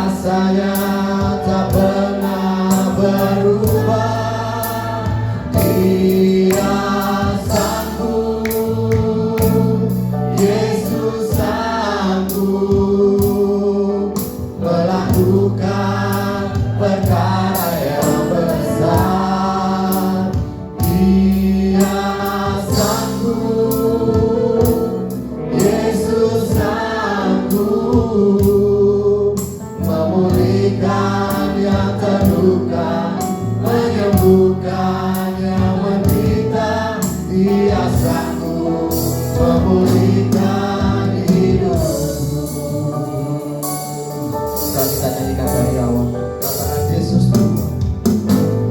kuasanya tak pernah berubah. Dia sanggup, Yesus sanggup melakukan perkara yang besar. Dia sanggup, Yesus sanggup memulihkan yang terluka, menyembuhkan yang menderita. Dia sanggup memulihkan hidupmu. Kalau kita nyanyikan dari awal, katakan Yesus Tuhan,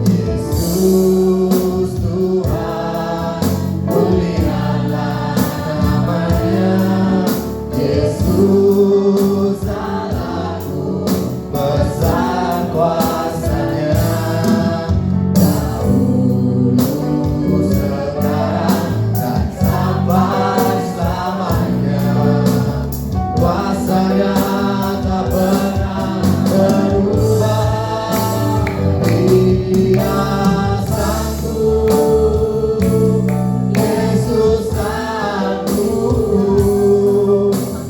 Yesus Tuhan, mulialah namanya. Yesus Allahku, besar kuasanya. Dahulu, sekarang, dan sampai selamanya. Kuasanya tak pernah berubah. Dia sanggup, Yesus sanggup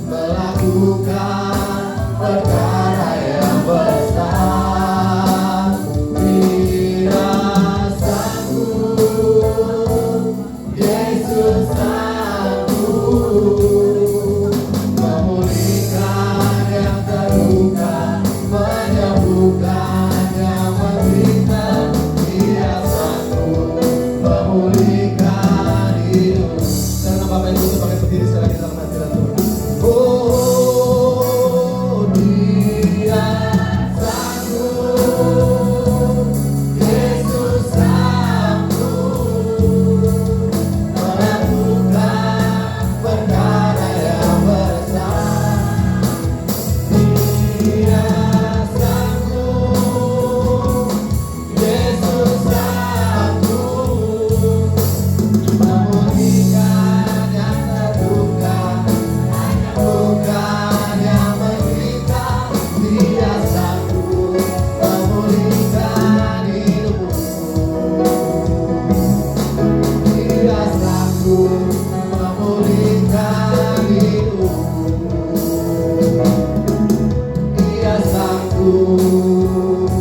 melakukan perkara yang besar. Dia sanggup, Yesus sanggup memulihkan yang terluka, menyembuhkan yang menderita. Dia sanggup memulihkan hidup. Karena Bapak Ibu sebagai berdiri sekarang kita akan hadirat Tuhan. Oh, Dia sanggup, Yesus sanggup melakukan perkara yang besar. Dia sanggup, Yesus sanggup memulihkan yang terluka, menyembuhkan yang menderita. Dia sanggup memulihkan hidupmu. Dia sanggup memulihkan hidupmu. Dia sanggup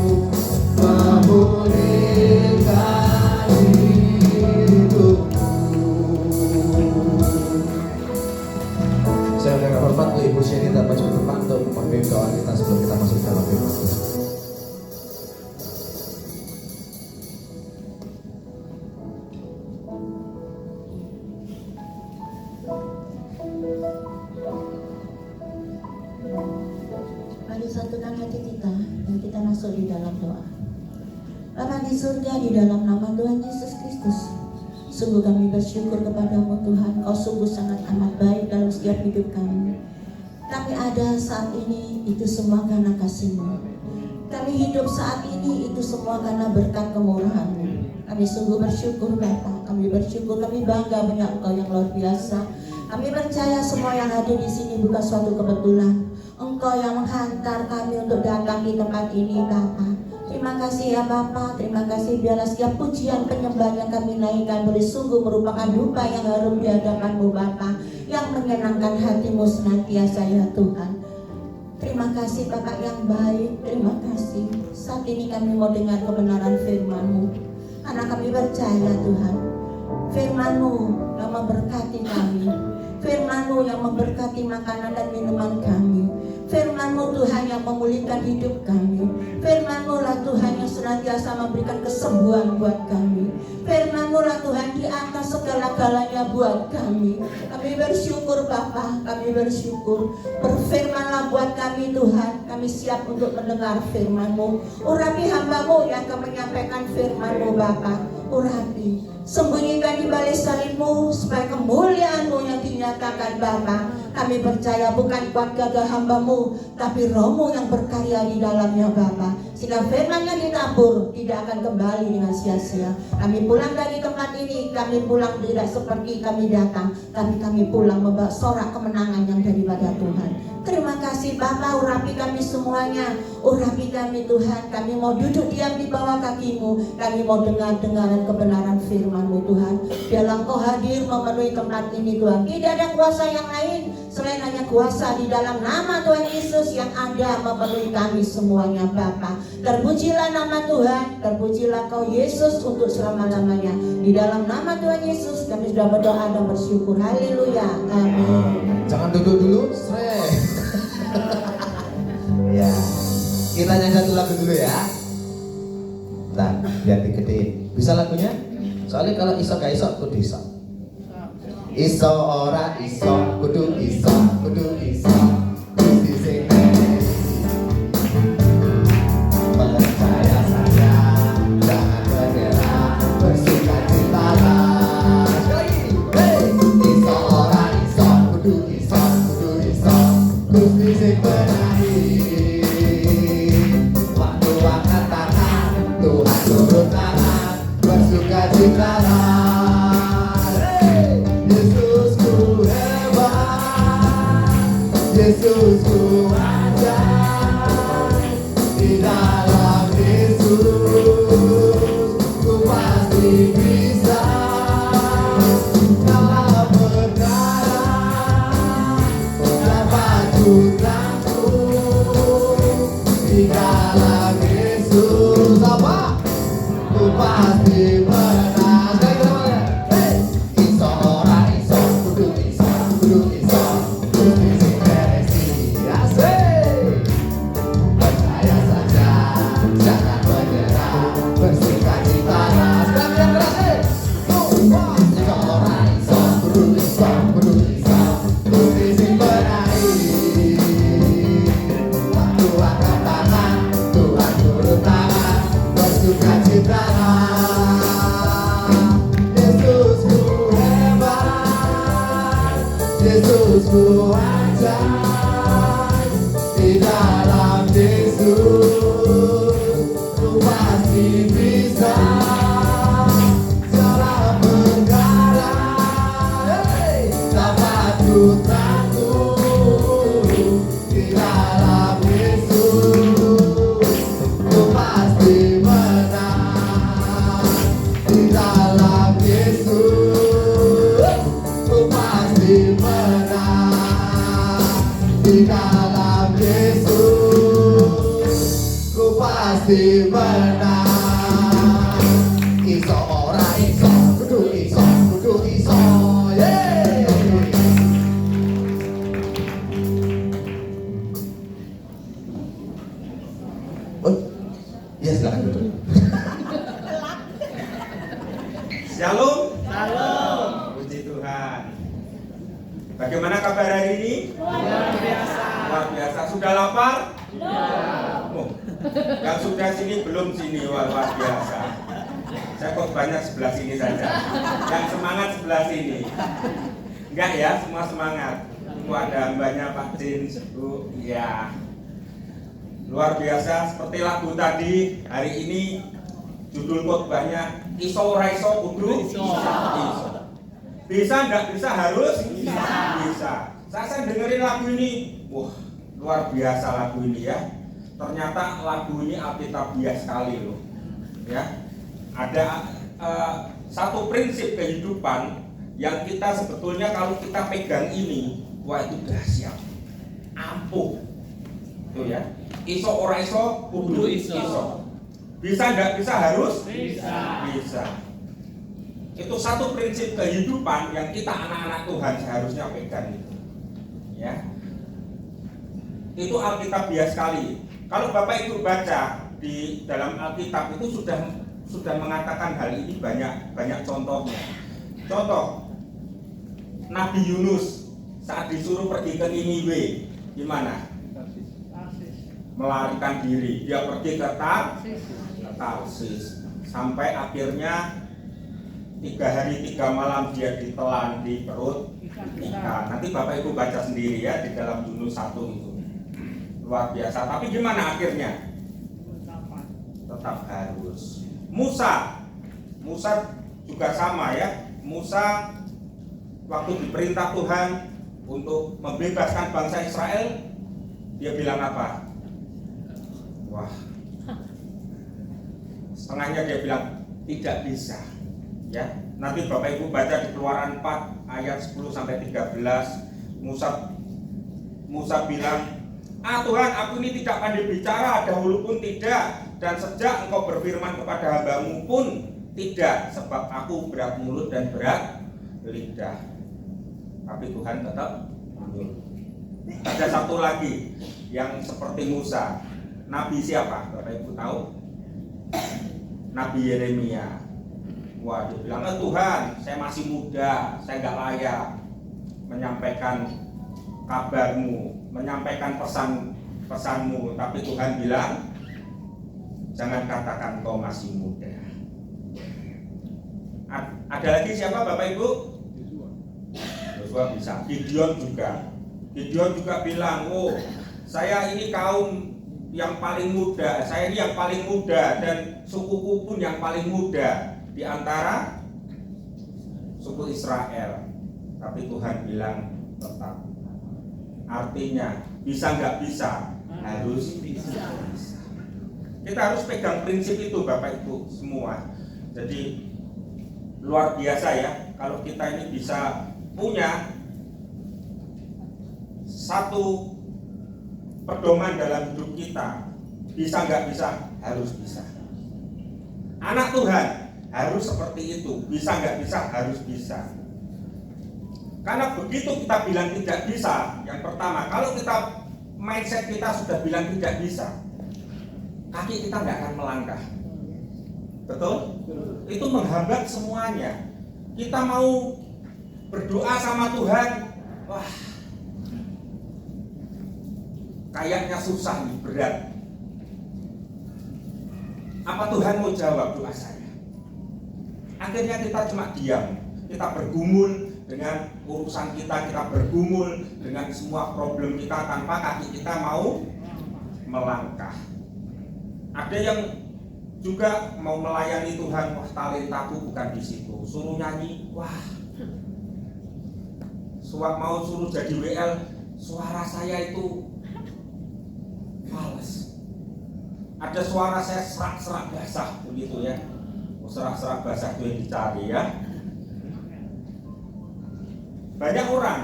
memulihkan hidupmu. Saya dengan hormat Bu Ibu Sherry dapat masuk ke depan untuk memimpin doa kita sebelum kita masuk dalam firman Tuhan. Mari satukan hati kita dan kita masuk di dalam doa. Bapa di surga, di dalam nama Tuhan Yesus Kristus, sungguh kami bersyukur kepadamu Tuhan. Kau sungguh sangat amat baik dalam setiap hidup kami. Kami ada saat ini itu semua karena kasih-Mu. Kami hidup saat ini itu semua karena berkat kemurahan-Mu. Kami sungguh bersyukur Bapa. Kami bersyukur, kami bangga punya Engkau yang luar biasa. Kami percaya semua yang hadir di sini bukan suatu kebetulan. Engkau yang menghantar kami untuk datang di tempat ini Bapa. Terima kasih ya Bapa, terima kasih. Biarlah setiap pujian penyembahan yang kami naikkan boleh sungguh merupakan dupa yang harum di hadapan-Mu Bapa, yang menyenangkan hati-Mu senantiasa ya Tuhan. Terima kasih Bapak yang baik, terima kasih. Saat ini kami mau dengar kebenaran firman-Mu, karena kami percaya Tuhan, firman-Mu yang memberkati kami, firman-Mu yang memberkati makanan dan minuman kami, firman-Mu Tuhan yang memulihkan hidup kami, firman-Mu lah Tuhan yang senantiasa memberikan kesembuhan buat kami, firman-Mu lah Tuhan di atas segala-galanya buat kami. Kami bersyukur Bapa, kami bersyukur. Berfirmanlah buat kami Tuhan, kami siap untuk mendengar firman-Mu. Urapi hamba-Mu yang akan menyampaikan firman-Mu Bapa. Urapi, sembunyikan di balik salib-Mu supaya kemuliaan-Mu yang dinyatakan Bapa. Kami percaya bukan kuat gagah hamba-Mu, tapi Roh-Mu yang berkarya di dalamnya Bapa. Sehingga firman yang ditabur tidak akan kembali dengan sia-sia. Kami pulang dari tempat ini, kami pulang tidak seperti kami datang, tapi kami pulang membawa sorak kemenangan yang daripada Tuhan. Terima kasih Bapa, urapi kami semuanya. Urapi kami Tuhan. Kami mau duduk diam di bawah kaki-Mu. Kami mau dengar-dengaran kebenaran firman-Mu Tuhan. Biarlah Engkau hadir memenuhi tempat ini Tuhan. Tidak ada kuasa yang lain selain hanya kuasa di dalam nama Tuhan Yesus yang ada memenuhi kami semuanya Bapa. Terpujilah nama Tuhan. Terpujilah Kau Yesus untuk selama-lamanya. Di dalam nama Tuhan Yesus kami sudah berdoa dan bersyukur. Haleluya. Amin. Jangan duduk dulu, stres. Ya, kita nyanyi satu lagu dulu ya. Nah, biar digedein. Bisa lagunya? Soalnya kalau iso gak iso, kudu iso. Iso ora iso, kudu iso, kudu iso. Gusti sing percaya saja, jangan menyerah, bersukacitalah. Sekali lagi, hey! Iso ora iso, kudu iso, kudu iso. Gusti sing benahi. Waktu angkat tangan, Tuhan turun tangan, bersukacitalah. Hey! Yesusku hebat, Yesusku ajaib. Di dalam Yesus, ku pasti bisa. Dalam perkara dapat putraku. Di dalam Yesus, apa? Ku pasti menang. Hey! Iso ora iso, kudu iso, kudu iso. Gusti sing beresi, asik. Percaya saja, jangan menyerah, bersukacitalah. Sekali yang keras, hey! Iso ora iso, kudu iso, kudu iso. Gusti sing benahi. Waktu angkat tangan, Tuhan turun tangan, bersukacitalah. Yesusku hebat, Yesusku ajaib. Di dalam Yesus, ku pasti bisa. Segala perkara, hey! Dapat putraku. Di dalam Yesus, ku pasti menang. Di dalam Yesus, ku pasti menang. Di dalam Yesus, ku pasti menang. Iso ora iso, kudu iso, kudu iso. Yeay! Oh, ya silakan duduk. Shalom. Shalom. Puji Tuhan. Bagaimana kabar hari ini? Luar biasa. Luar biasa. Sudah lapar? Belum. Oh, yang sudah sini belum sini. Wah, luar biasa. Saya kok banyak sebelah sini saja. Yang semangat sebelah sini. Enggak ya, semua semangat. Ada hambanya Pak Jin, Bu. Ya. Luar biasa. Seperti lagu tadi, hari ini judul khotbahnya iso ora iso kudu iso. Bisa enggak bisa harus bisa. Saya dengerin lagu ini, wah luar biasa lagu ini ya. Ternyata lagu ini alkitabiah sekali loh. Ya, ada satu prinsip kehidupan yang kita sebetulnya kalau kita pegang ini, wah itu dahsyat, ampuh, tuh ya. Iso ora iso kudu iso. Bisa enggak bisa harus bisa. Itu satu prinsip kehidupan yang kita anak-anak Tuhan seharusnya pegang itu. Ya. Itu alkitabiah sekali. Kalau Bapak Ibu baca di dalam Alkitab itu sudah mengatakan hal ini banyak contohnya. Contoh Nabi Yunus saat disuruh pergi ke Niniwe, gimana? Melarikan diri. Dia pergi ke Tarsis. Sampai akhirnya 3 hari 3 malam dia ditelan di perut ikan. Nanti Bapak Ibu baca sendiri ya di dalam Yunus 1 itu. Luar biasa. Tapi gimana akhirnya? Tetap harus. Musa juga sama ya. Musa waktu diperintah Tuhan untuk membebaskan bangsa Israel, Dia bilang apa? Wah, setengahnya dia bilang tidak bisa. Ya, nanti Bapak Ibu baca di Keluaran 4 ayat 10 sampai 13. Musa bilang, Tuhan, aku ini tidak pandai bicara, dahulu pun tidak, dan sejak engkau berfirman kepada hambamu pun tidak, sebab aku berat mulut dan berat lidah. Tapi Tuhan tetap manggil. Ada satu lagi yang seperti Musa. Nabi siapa? Bapak Ibu tahu? Nabi Yeremia. Wah, dia bilang, Tuhan, saya masih muda, saya nggak layak menyampaikan kabarmu, menyampaikan pesanmu. Tapi Tuhan bilang, jangan katakan kau masih muda. Ada lagi siapa Bapak Ibu? Yosua bisa. Gideon juga bilang, oh saya ini kaum yang paling muda, saya ini yang paling muda, dan sukuku pun yang paling muda di antara suku Israel. Tapi Tuhan bilang tetap. Artinya bisa nggak bisa, harus bisa. Kita harus pegang prinsip itu Bapak Ibu semua. Jadi luar biasa ya kalau kita ini bisa punya satu pedoman dalam hidup kita. Bisa nggak bisa, harus bisa. Anak Tuhan harus seperti itu. Bisa nggak bisa, harus bisa. Karena begitu kita bilang tidak bisa, yang pertama, kalau kita mindset kita sudah bilang tidak bisa, kaki kita nggak akan melangkah. Betul? Itu menghambat semuanya. Kita mau berdoa sama Tuhan, wah, kayaknya susah nih, berat. Apa Tuhan mau jawab doa saya? Akhirnya kita cuma diam, kita bergumul dengan urusan kita bergumul dengan semua problem kita tanpa kaki kita mau melangkah. Ada yang juga mau melayani Tuhan, wah talentaku bukan di situ. Suruh nyanyi, wah, mau suruh jadi WL, suara saya itu males. Ada suara saya serak-serak basah begitu ya. Serak-serak basah itu yang dicari ya. Banyak orang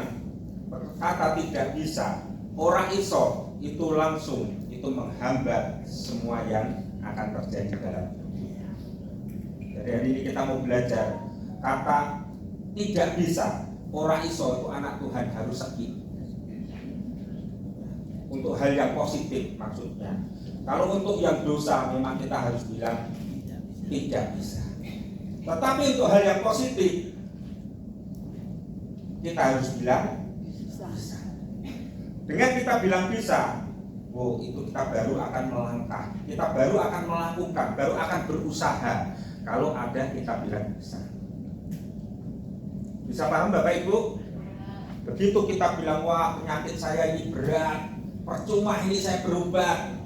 berkata tidak bisa, orang iso itu langsung itu menghambat semua yang akan terjadi dalam dunia. Jadi hari ini kita mau belajar kata tidak bisa, orang iso itu anak Tuhan harus sakit. Untuk hal yang positif maksudnya. Kalau untuk yang dosa memang kita harus bilang tidak bisa. Tetapi untuk hal yang positif kita harus bilang bisa. Dengan kita bilang bisa, oh itu kita baru akan melangkah, kita baru akan melakukan, baru akan berusaha. Kalau ada kita bilang bisa. Bisa paham Bapak Ibu? Begitu kita bilang wah penyakit saya ini berat, percuma ini saya berobat,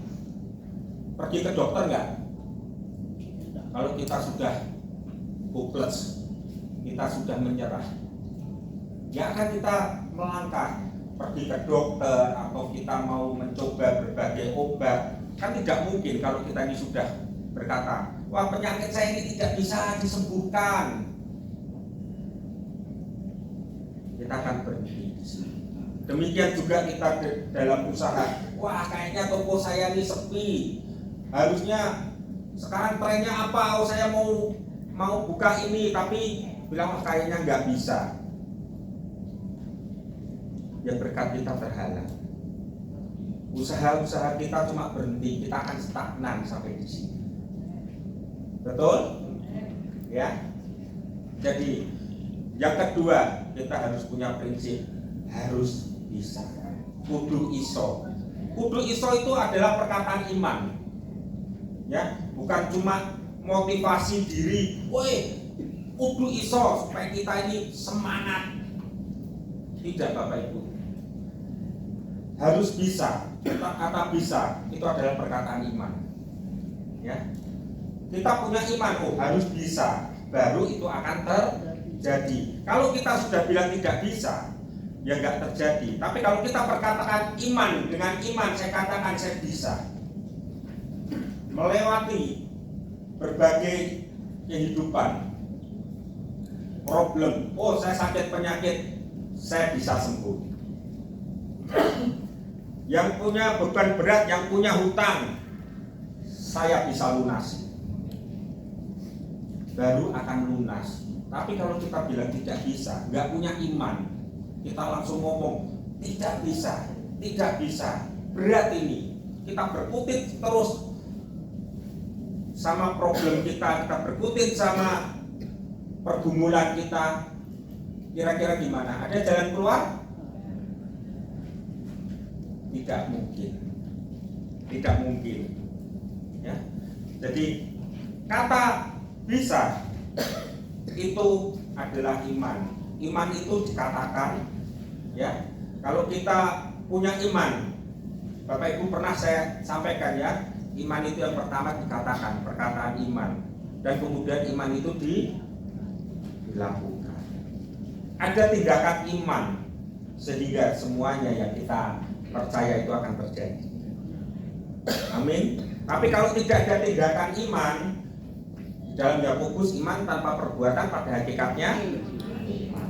pergi ke dokter nggak? Kalau kita sudah hopeless, kita sudah menyerah, ya akan kita melangkah pergi ke dokter atau kita mau mencoba berbagai obat. Kan tidak mungkin kalau kita ini sudah berkata, wah penyakit saya ini tidak bisa disembuhkan. Kita akan berhenti di sini. Demikian juga kita dalam usaha. Wah kayaknya toko saya ini sepi. Harusnya sekarang trennya apa? Oh saya mau buka ini, tapi bilang kayaknya nggak bisa. Ya berkat kita terhalang. Usaha-usaha kita cuma berhenti, kita akan stagnan sampai di sini. Betul? Ya. Jadi yang kedua kita harus punya prinsip harus bisa. Kudu iso. Kudu iso itu adalah perkataan iman. Ya, bukan cuma motivasi diri. Woi, kudu iso supaya kita ini semangat. Tidak Bapak Ibu. Harus bisa. Kata bisa itu adalah perkataan iman. Ya. Kita punya iman, oh harus bisa, baru itu akan terjadi. Kalau kita sudah bilang tidak bisa, ya nggak terjadi. Tapi kalau kita perkatakan iman, dengan iman saya katakan saya bisa melewati berbagai kehidupan, problem. Oh, saya sakit penyakit, saya bisa sembuh. Yang punya beban berat, yang punya hutang, saya bisa lunasi. Baru akan lunas. Tapi kalau kita bilang tidak bisa, nggak punya iman, kita langsung ngomong tidak bisa, berat ini. Kita berkutit terus sama problem kita berkutit sama pergumulan kita. Kira-kira gimana? Ada jalan keluar? Tidak mungkin. Ya. Jadi kata bisa itu adalah iman. Iman itu dikatakan, ya. Kalau kita punya iman, Bapak Ibu pernah saya sampaikan ya, iman itu yang pertama dikatakan, perkataan iman, dan kemudian iman itu dilakukan. Ada tindakan iman sehingga semuanya yang kita percaya itu akan terjadi. Amin. Tapi kalau tidak ada tindakan iman, dalam Yakobus, iman tanpa perbuatan pada hakikatnya iman.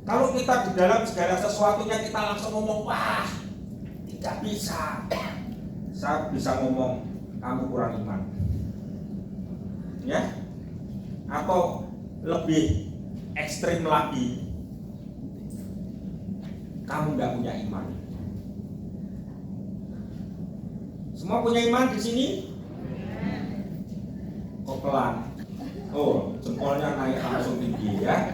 Kalau kita di dalam segala sesuatunya kita langsung ngomong, wah, tidak bisa. Saya bisa ngomong, kamu kurang iman. Ya? Atau lebih ekstrim lagi, kamu nggak punya iman. Semua punya iman di sini? Oh, pelan. Oh, jempolnya naik langsung tinggi ya.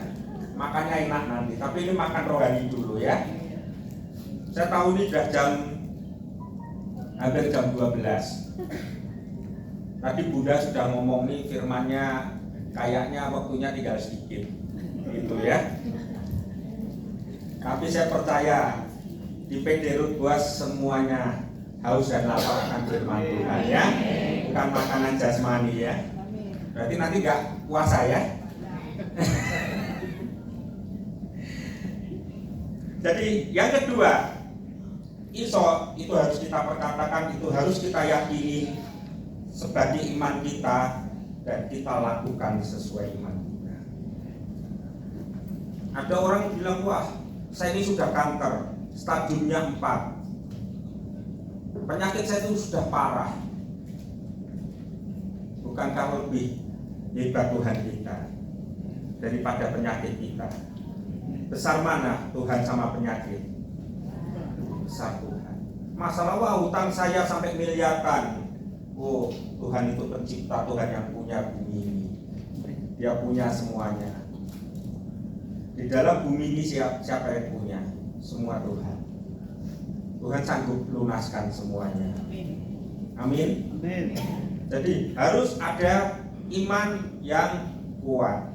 Makannya enak nanti, tapi ini makan rohani dulu ya. Saya tahu ini sudah hampir jam 12. Tadi Bunda sudah ngomong nih firmannya, kayaknya waktunya tinggal sedikit gitu ya. Tapi saya percaya di PD Root Boaz semuanya haus dan lapar akan firman Tuhan ya. Bukan makanan jasmani ya. Berarti nanti nggak puasa ya. Jadi yang kedua, iso itu harus kita perkatakan, itu harus kita yakini sebagai iman kita, dan kita lakukan sesuai iman kita. Ada orang bilang, wah, saya ini sudah kanker, stadiumnya 4. Penyakit saya itu sudah parah. Bukankah lebih hebat Tuhan kita daripada penyakit kita? Besar mana Tuhan sama penyakit? Besar Tuhan. Masalah, wah, hutang saya sampai miliaran. Oh, Tuhan itu pencipta, Tuhan yang punya bumi ini. Dia punya semuanya. Di dalam bumi ini siapa yang punya? Semua Tuhan. Tuhan sanggup lunaskan semuanya. Amin. Amin. Jadi harus ada iman yang kuat.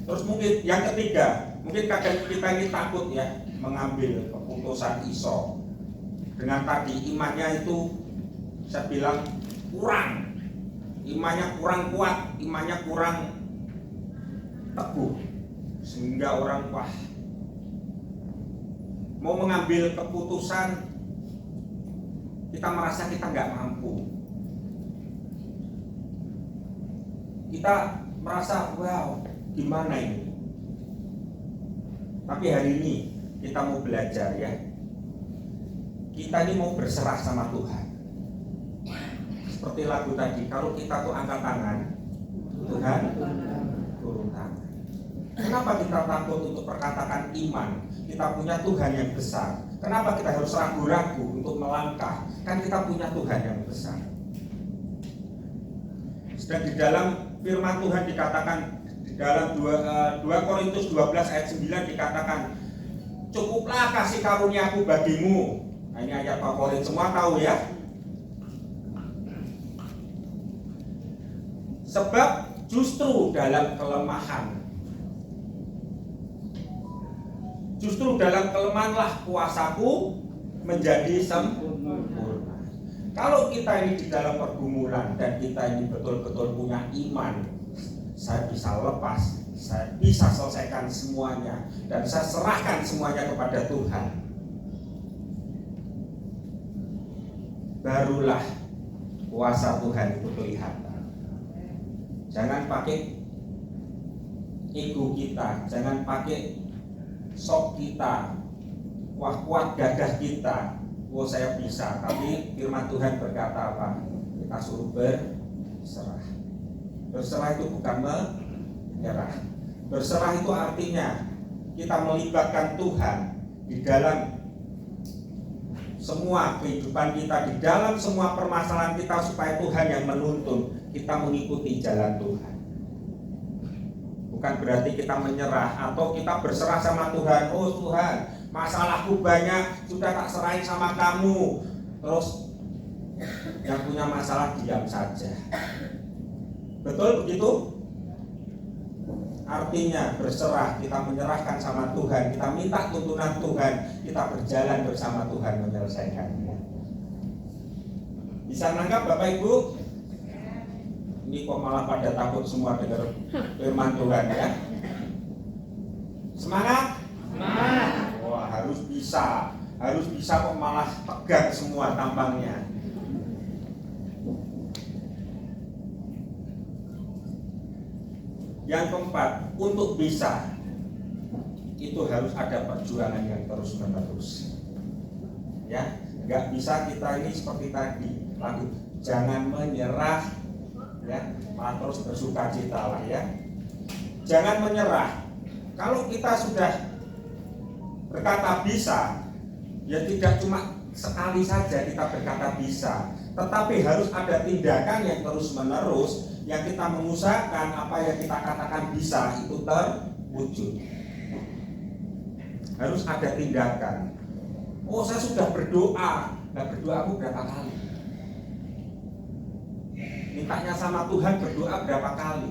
Terus mungkin yang ketiga, mungkin kadang kita ini takut ya mengambil keputusan iso. Dengan tadi imannya itu saya bilang kurang. Imannya kurang kuat, imannya kurang teguh. Sehingga orang wah mau mengambil keputusan, kita merasa kita nggak mampu. Kita merasa, wow, gimana ini? Tapi hari ini kita mau belajar ya. Kita ini mau berserah sama Tuhan. Seperti lagu tadi, kalau kita tuh angkat tangan, Tuhan turun tangan. Kenapa kita takut untuk perkatakan iman? Kita punya Tuhan yang besar. Kenapa kita harus ragu-ragu untuk melangkah? Kan kita punya Tuhan yang besar. Dan di dalam firman Tuhan dikatakan, di dalam 2 Korintus 12 ayat 9 dikatakan, cukuplah kasih karuniaku bagimu. Nah, ini ayat favorit, semua tahu ya. Sebab justru dalam kelemahan, justru dalam kelemahanlah kuasaku menjadi sempurna. Kalau kita ini di dalam pergumulan dan kita ini betul-betul punya iman, saya bisa lepas, saya bisa selesaikan semuanya dan saya serahkan semuanya kepada Tuhan, barulah kuasa Tuhan itu kelihatan. Jangan pakai ego kita, jangan pakai sok kita, wah kuat gagah kita, oh saya bisa. Tapi firman Tuhan berkata apa? Kita suruh berserah. Berserah itu bukan menyerah. Berserah itu artinya kita melibatkan Tuhan di dalam semua kehidupan kita, di dalam semua permasalahan kita, supaya Tuhan yang menuntun kita mengikuti jalan Tuhan. Bukan berarti kita menyerah atau kita berserah sama Tuhan. Oh Tuhan, masalahku banyak, sudah tak serahin sama kamu. Terus yang punya masalah diam saja. Betul begitu? Artinya berserah, kita menyerahkan sama Tuhan, kita minta tuntunan Tuhan, kita berjalan bersama Tuhan menyelesaikannya. Bisa nangkap Bapak Ibu? Ini kok malah pada takut semua dengar firman Tuhan ya? Semangat? Semangat. Wah, harus bisa kok malah tegang semua tampangnya. Yang keempat, untuk bisa itu harus ada perjuangan yang terus menerus. Ya, nggak bisa kita ini seperti tadi lagu jangan menyerah, ya, malah terus bersuka cita lah ya. Jangan menyerah. Kalau kita sudah berkata bisa, ya tidak cuma sekali saja kita berkata bisa, tetapi harus ada tindakan yang terus menerus, yang kita mengusahakan apa yang kita katakan bisa itu terwujud. Harus ada tindakan. Oh saya sudah berdoa, berdoa aku berapa kali? Mintanya sama Tuhan berdoa berapa kali?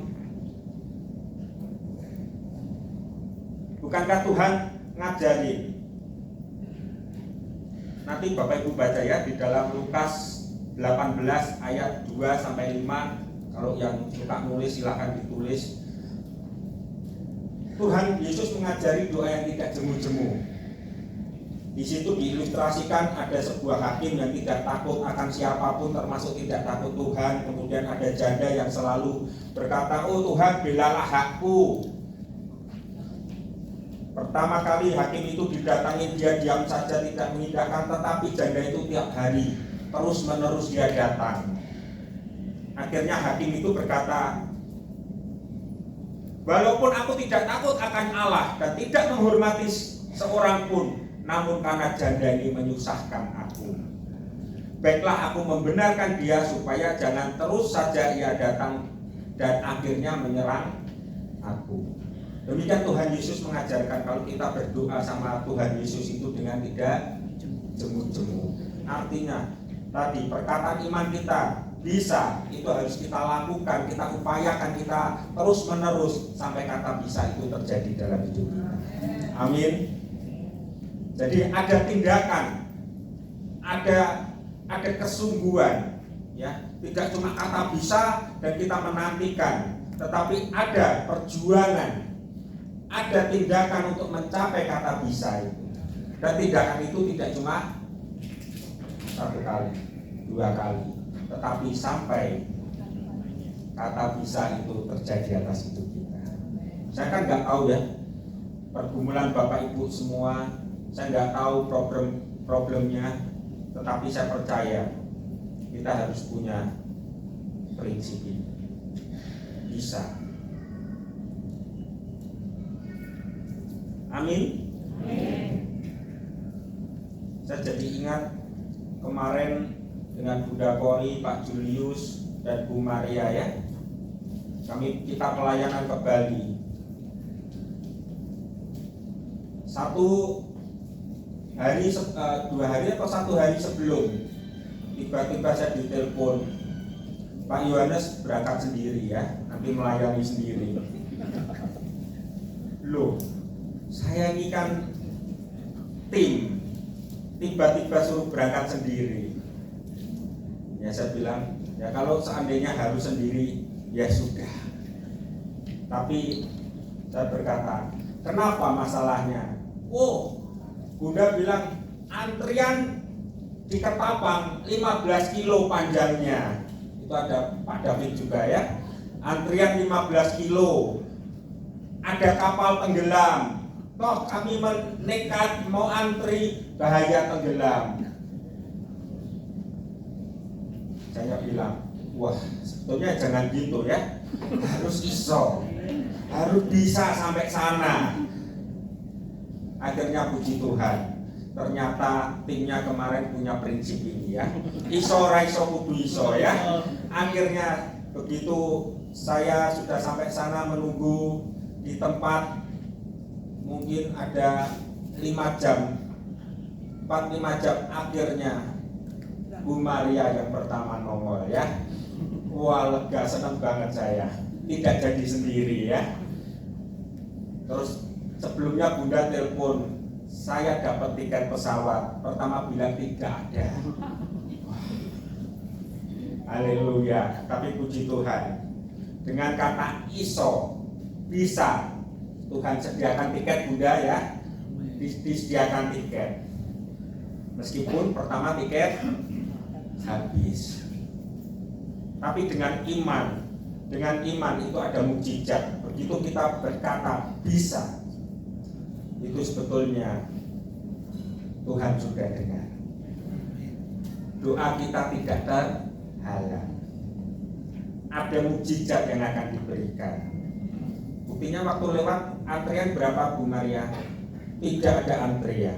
Bukankah Tuhan ngajarin? Nanti Bapak Ibu baca ya di dalam Lukas 18 ayat 2 sampai 5. Kalau yang suka nulis silahkan ditulis. Tuhan Yesus mengajari doa yang tidak jemu-jemu. Di situ diilustrasikan ada sebuah hakim yang tidak takut akan siapapun, termasuk tidak takut Tuhan. Kemudian ada janda yang selalu berkata, oh Tuhan belalah hakku. Pertama kali hakim itu didatangi, dia diam saja tidak mengindahkan, tetapi janda itu tiap hari terus menerus dia datang. Akhirnya hakim itu berkata, walaupun aku tidak takut akan Allah dan tidak menghormati seorang pun, namun karena janda ini menyusahkan aku, baiklah aku membenarkan dia supaya jangan terus saja ia datang dan akhirnya menyerang aku. Demikian Tuhan Yesus mengajarkan kalau kita berdoa sama Tuhan Yesus itu dengan tidak jemu-jemu. Artinya tadi perkataan iman kita bisa, itu harus kita lakukan, kita upayakan, kita terus menerus sampai kata bisa itu terjadi dalam hidup kita. Amin. Jadi ada tindakan, ada kesungguhan, ya. Tidak cuma kata bisa dan kita menantikan, tetapi ada perjuangan, ada tindakan untuk mencapai kata bisa itu. Dan tindakan itu tidak cuma satu kali, dua kali, tetapi sampai kata bisa itu terjadi atas hidup kita. Saya kan nggak tahu ya pergumulan Bapak Ibu semua, saya nggak tahu problemnya, tetapi saya percaya kita harus punya prinsip ini. Bisa. Amin. Saya jadi ingat kemarin dengan Bunda Kori, Pak Julius, dan Bu Maria ya. Kita pelayanan ke Bali. Dua hari atau satu hari sebelum, tiba-tiba saya ditelepon, Pak Yohanes berangkat sendiri ya, nanti melayani sendiri. Loh, saya ini kan tim, tiba-tiba suruh berangkat sendiri. Ya saya bilang, ya kalau seandainya harus sendiri, ya sudah. Tapi Saya berkata, kenapa masalahnya? Oh, Bunda bilang antrian di Ketapang 15 kilo panjangnya. Itu ada Pak David juga ya. Antrian 15 kilo. Ada kapal tenggelam. Toh kami nekat mau antri, bahaya tenggelam. Saya bilang, wah sebetulnya jangan gitu ya. Harus iso, harus bisa sampai sana. Akhirnya puji Tuhan, ternyata timnya kemarin punya prinsip ini ya. Iso raiso kudu iso ya. Akhirnya begitu saya sudah sampai sana menunggu di tempat, mungkin ada 5 jam, 4-5 jam, akhirnya Bu Maria yang pertama nongol ya. Wah lega, senang banget saya, tidak jadi sendiri ya. Terus sebelumnya Bunda telepon, saya dapat tiket pesawat, pertama bilang tidak ada. Haleluya, tapi puji Tuhan, dengan kata iso, bisa, Tuhan sediakan tiket Bunda ya, disediakan tiket. Meskipun pertama tiket habis, tapi dengan iman itu ada mukjizat. Begitu kita berkata bisa, itu sebetulnya Tuhan sudah dengar. Doa kita tidak terhalang. Ada mukjizat yang akan diberikan. Buktinya waktu lewat antrian berapa Bu Maria? Tidak ada antrian.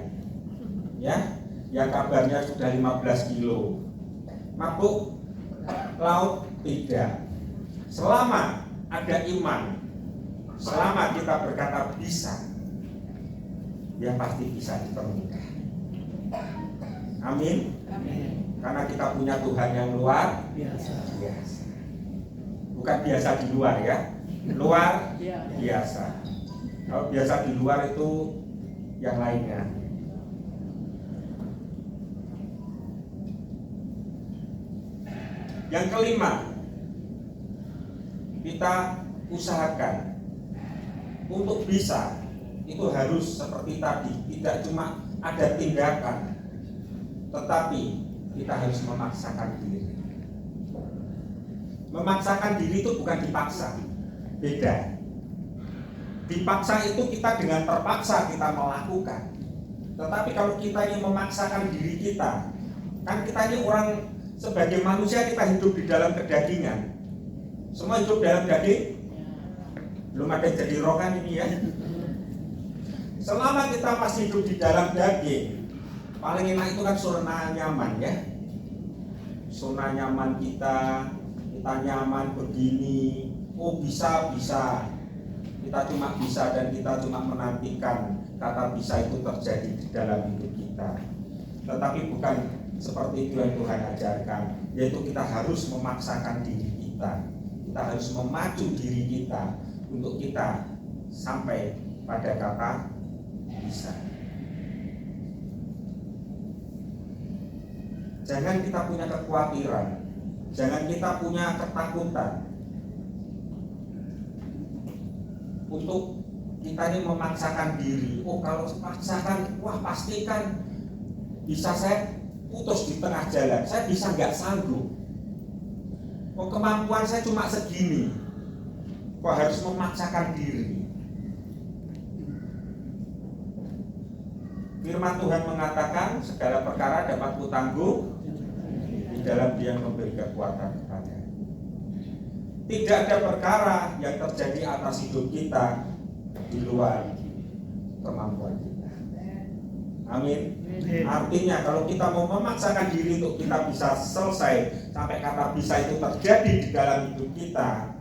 Ya, yang kabarnya sudah 15 kilo. Mabuk laut tidak. Selama ada iman, selama kita berkata bisa, ya pasti bisa dipermudah. Amin. Karena kita punya Tuhan yang luar biasa. Bukan biasa di luar ya, luar biasa. Kalau biasa di luar itu yang lainnya. Yang kelima, kita usahakan untuk bisa itu harus seperti tadi, tidak cuma ada tindakan, tetapi kita harus memaksakan diri. Memaksakan diri itu bukan dipaksa, beda. Dipaksa itu kita dengan terpaksa kita melakukan. Tetapi kalau kita ini memaksakan diri kita, kan kita ini orang sebagai manusia, kita hidup di dalam kedagingan. Semua hidup dalam daging. Belum ada yang jadi roh kan ini ya. Selama kita masih hidup di dalam daging, paling enak itu kan zona nyaman ya. Zona nyaman kita nyaman begini. Oh bisa. Kita cuma bisa dan kita cuma menantikan kata bisa itu terjadi di dalam hidup kita. Tetapi bukan seperti itu yang Tuhan ajarkan, yaitu kita harus memaksakan diri kita. Kita harus memacu diri kita untuk kita sampai pada kata bisa. Jangan kita punya kekhawatiran, jangan kita punya ketakutan untuk kita ini memaksakan diri. Oh kalau memaksakan, wah pastikan bisa saya putus di tengah jalan, saya bisa nggak sanggup. Oh kemampuan saya cuma segini, kok harus memaksakan diri. Firman Tuhan mengatakan segala perkara dapat kutanggung di dalam Dia yang memberi kekuatan kepada. Tidak ada perkara yang terjadi atas hidup kita di luar kemampuan kita. Amin. Artinya kalau kita mau memaksakan diri untuk kita bisa selesai sampai kata bisa itu terjadi di dalam hidup kita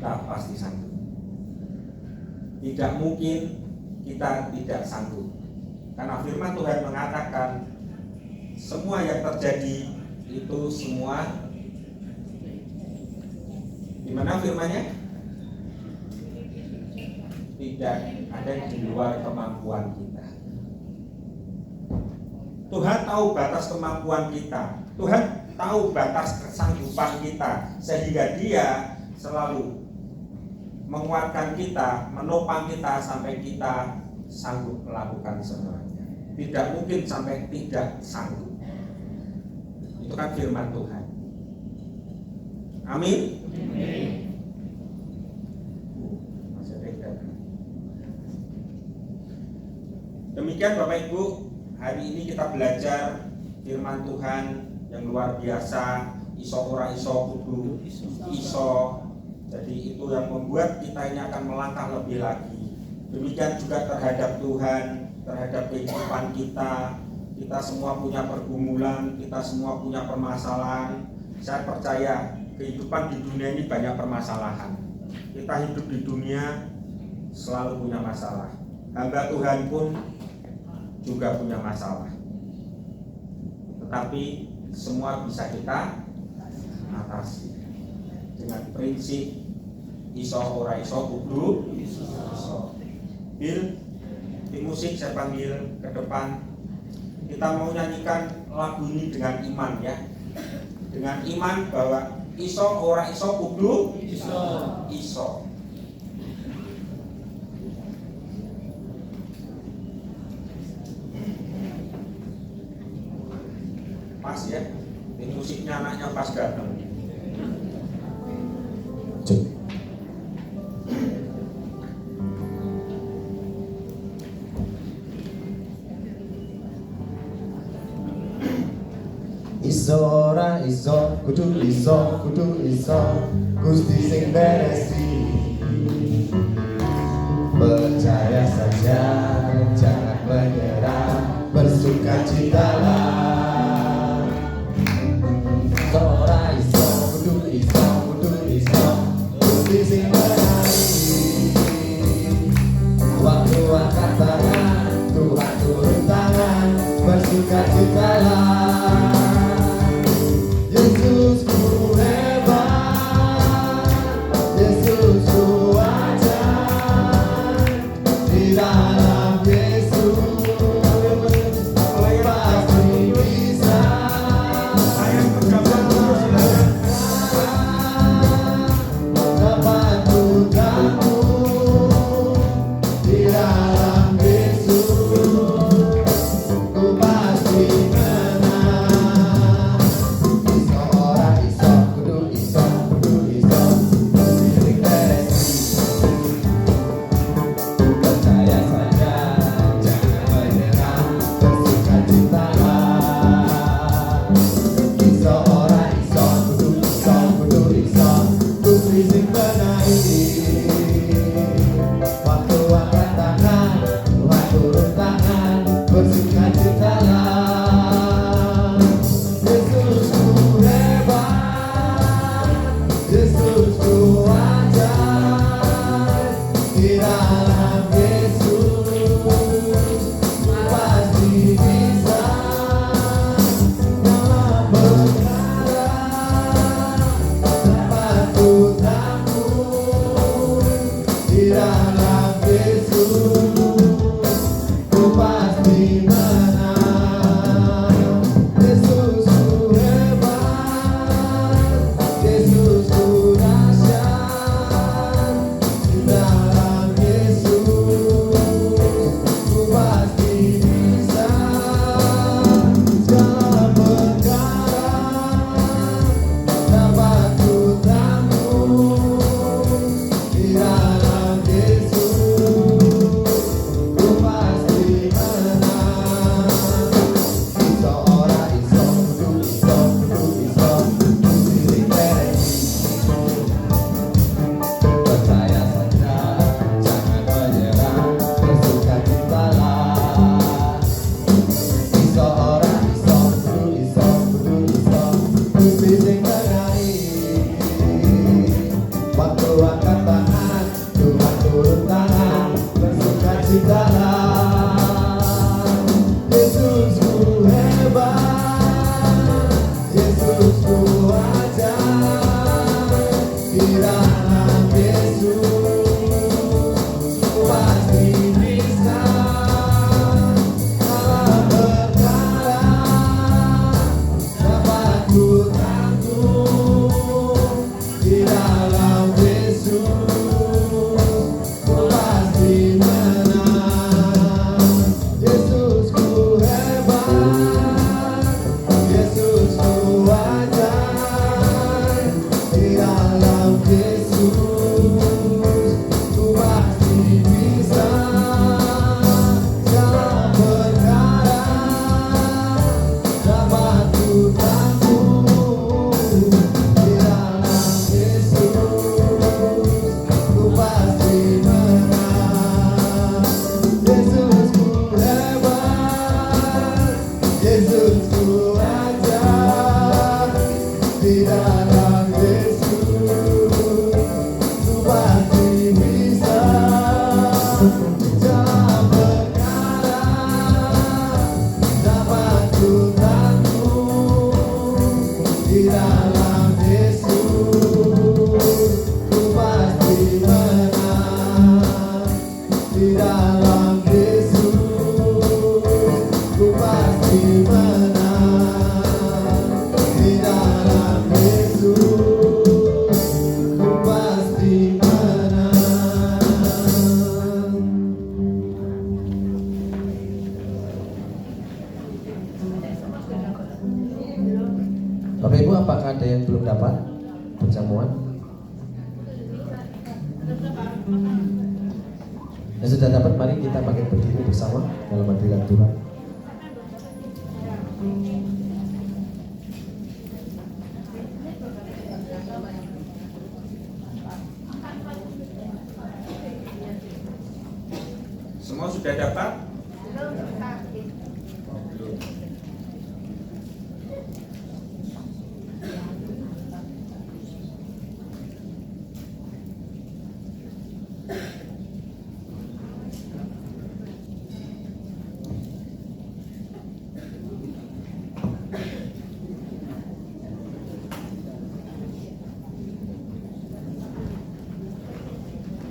pasti sanggup. Tidak mungkin kita tidak sanggup. Karena firman Tuhan mengatakan semua yang terjadi itu semua, di mana firmannya? Tidak ada di luar kemampuan kita. Tuhan tahu batas kemampuan kita. Tuhan tahu batas kesanggupan kita, sehingga Dia selalu menguatkan kita, menopang kita sampai kita sanggup melakukan semuanya. Tidak mungkin sampai tidak sanggup. Itu kan firman Tuhan. Amin. Masih ada. Demikian Bapak Ibu, hari ini kita belajar firman Tuhan yang luar biasa. Iso ora iso kudu iso. Jadi itu yang membuat kita ini akan melangkah lebih lagi. Demikian juga terhadap Tuhan, terhadap kehidupan kita. Kita semua punya pergumulan, kita semua punya permasalahan. Saya percaya kehidupan di dunia ini banyak permasalahan. Kita hidup di dunia selalu punya masalah. Hamba Tuhan pun juga punya masalah. Tetapi semua bisa kita atasi dengan prinsip iso ora iso kudu iso. Bill, di musik saya panggil ke depan. Kita mau nyanyikan lagu ini dengan iman ya. Dengan iman bahwa iso ora iso kudu iso. Pas ya. Ini musiknya anaknya pas datang. Iso ora iso kudu iso Gusti sing beresi. Percaya saja, jangan menyerah, bersukacitalah. Iso ora iso kudu iso Gusti sing beresi. Waktu angkat tangan, Tuhan turun tangan, bersukacitalah. Yesusku hebat, Yesusku ajaib, di dalam Yesus pasti Bapak Ibu, apakah ada yang belum dapat perjamuan? Yang sudah dapat, mari kita bangkit berdiri bersama dalam hadirat Tuhan. Semua sudah dapat?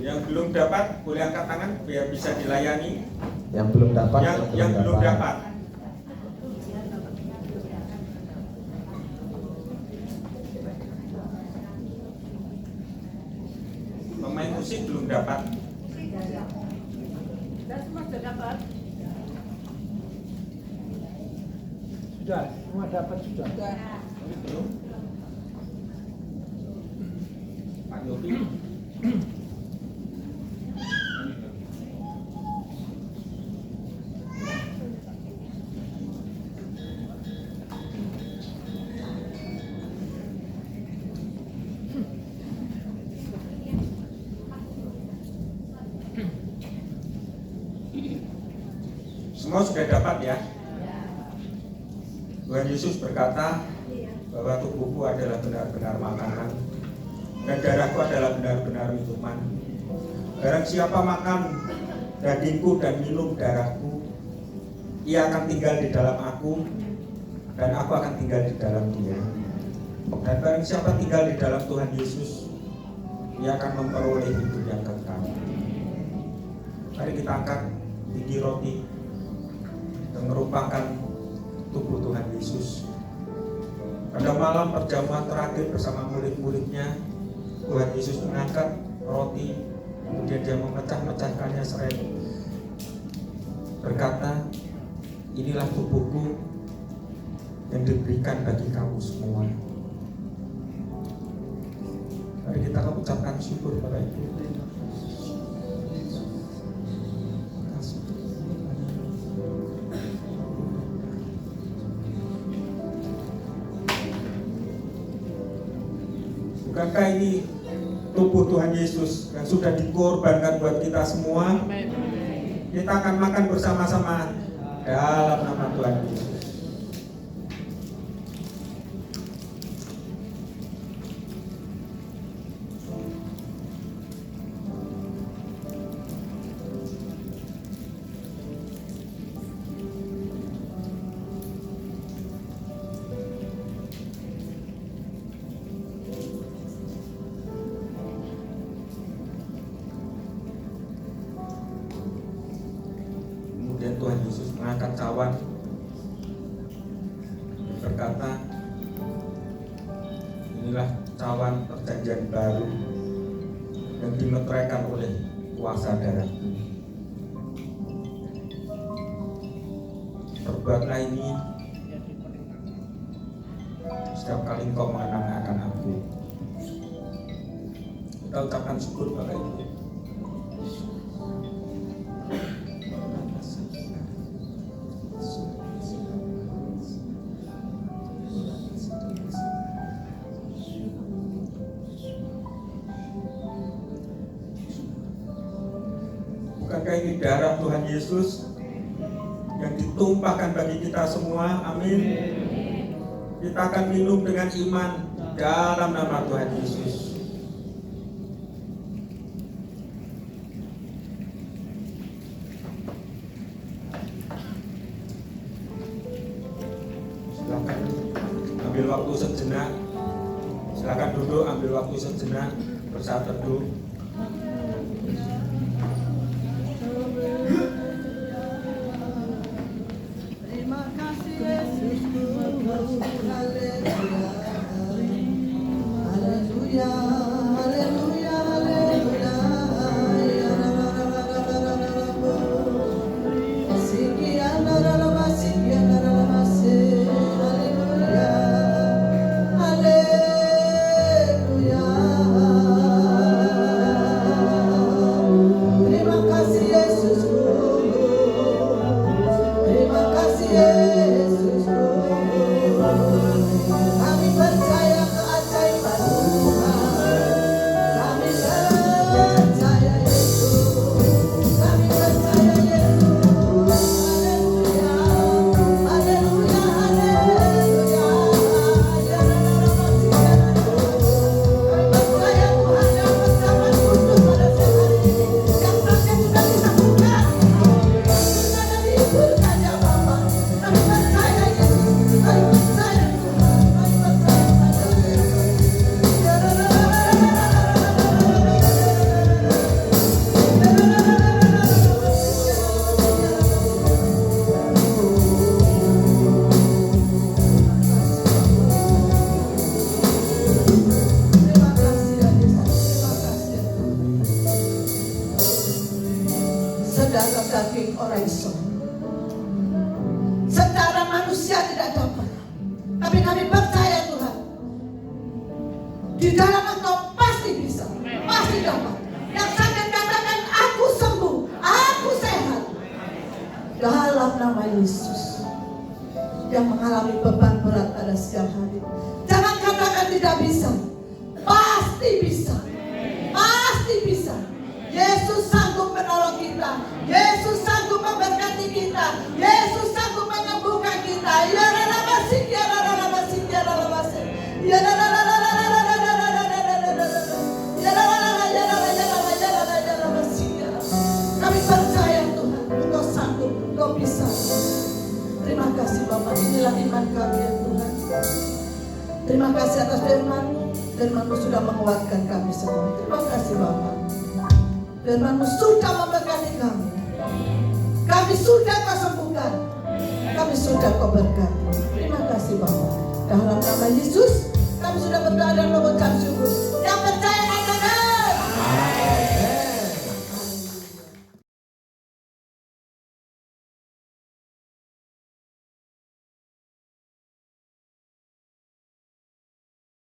Yang belum dapat boleh angkat tangan biar bisa dilayani. Yang belum dapat, Yang belum dapat. Pemain musik belum dapat. Sudah, semua dapat sudah. Belum. Pak Yopi. Semua sudah dapat ya. Tuhan Yesus berkata bahwa tubuhku adalah benar-benar makanan dan darahku adalah benar-benar minuman. Barang siapa makan dagingku dan minum darahku, ia akan tinggal di dalam aku dan aku akan tinggal di dalam dia. Dan barang siapa tinggal di dalam Tuhan Yesus, ia akan memperoleh hidup yang kekal. Mari kita angkat tinggi roti yang merupakan tubuh Tuhan Yesus. Pada malam perjamuan terakhir bersama murid-muridnya, Tuhan Yesus mengangkat roti, kemudian dia memecah-mecahkannya seraya berkata, inilah tubuhku yang diberikan bagi kamu semua. Mari kita ucapkan syukur pada itu. Bukankah ini tubuh Tuhan Yesus yang sudah dikorbankan buat kita semua? Kita akan makan bersama-sama dalam nama Tuhan Yesus. Kemudian Tuhan Yesus mengangkat cawan, berkata, inilah cawan perjanjian baru yang dimeteraikan oleh kuasa darahku. Perbuatlah ini setiap kali engkau mengenang akan aku. Kita ucapkan syukur Bapak Ibu. Bukankah ini darah Tuhan Yesus yang ditumpahkan bagi kita semua? Amin. Kita akan minum dengan iman dalam nama Tuhan Yesus. Silakan ambil waktu sejenak. Silakan duduk, ambil waktu sejenak, bersaat teduh. dalam Engkau pasti bisa, pasti dapat. Yang sakit katakan, aku sembuh, aku sehat. Dalam nama Yesus. Yang mengalami beban berat pada siang hari, jangan katakan tidak bisa. Pasti bisa. Pasti bisa. Yesus sanggup menolong kita. Yesus sanggup memberkati kita. Yesus sanggup menyembuhkan kita. Ya la masih, ya la masih, ya la masih. Ya la masih. Kami percaya Tuhan, Engkau sanggup, Engkau bisa. Terima kasih Bapak, inilah iman kami ya Tuhan. Terima kasih atas firman-Mu. Firman-Mu sudah menguatkan kami semua. Terima kasih Bapak. Firman-Mu sudah memberkati kami. Kami sudah Kau sembuhkan. Kami sudah Kau berkati. Terima kasih Bapak. Dalam nama Yesus, kami sudah berdoa dan mengucap syukur. Yang percaya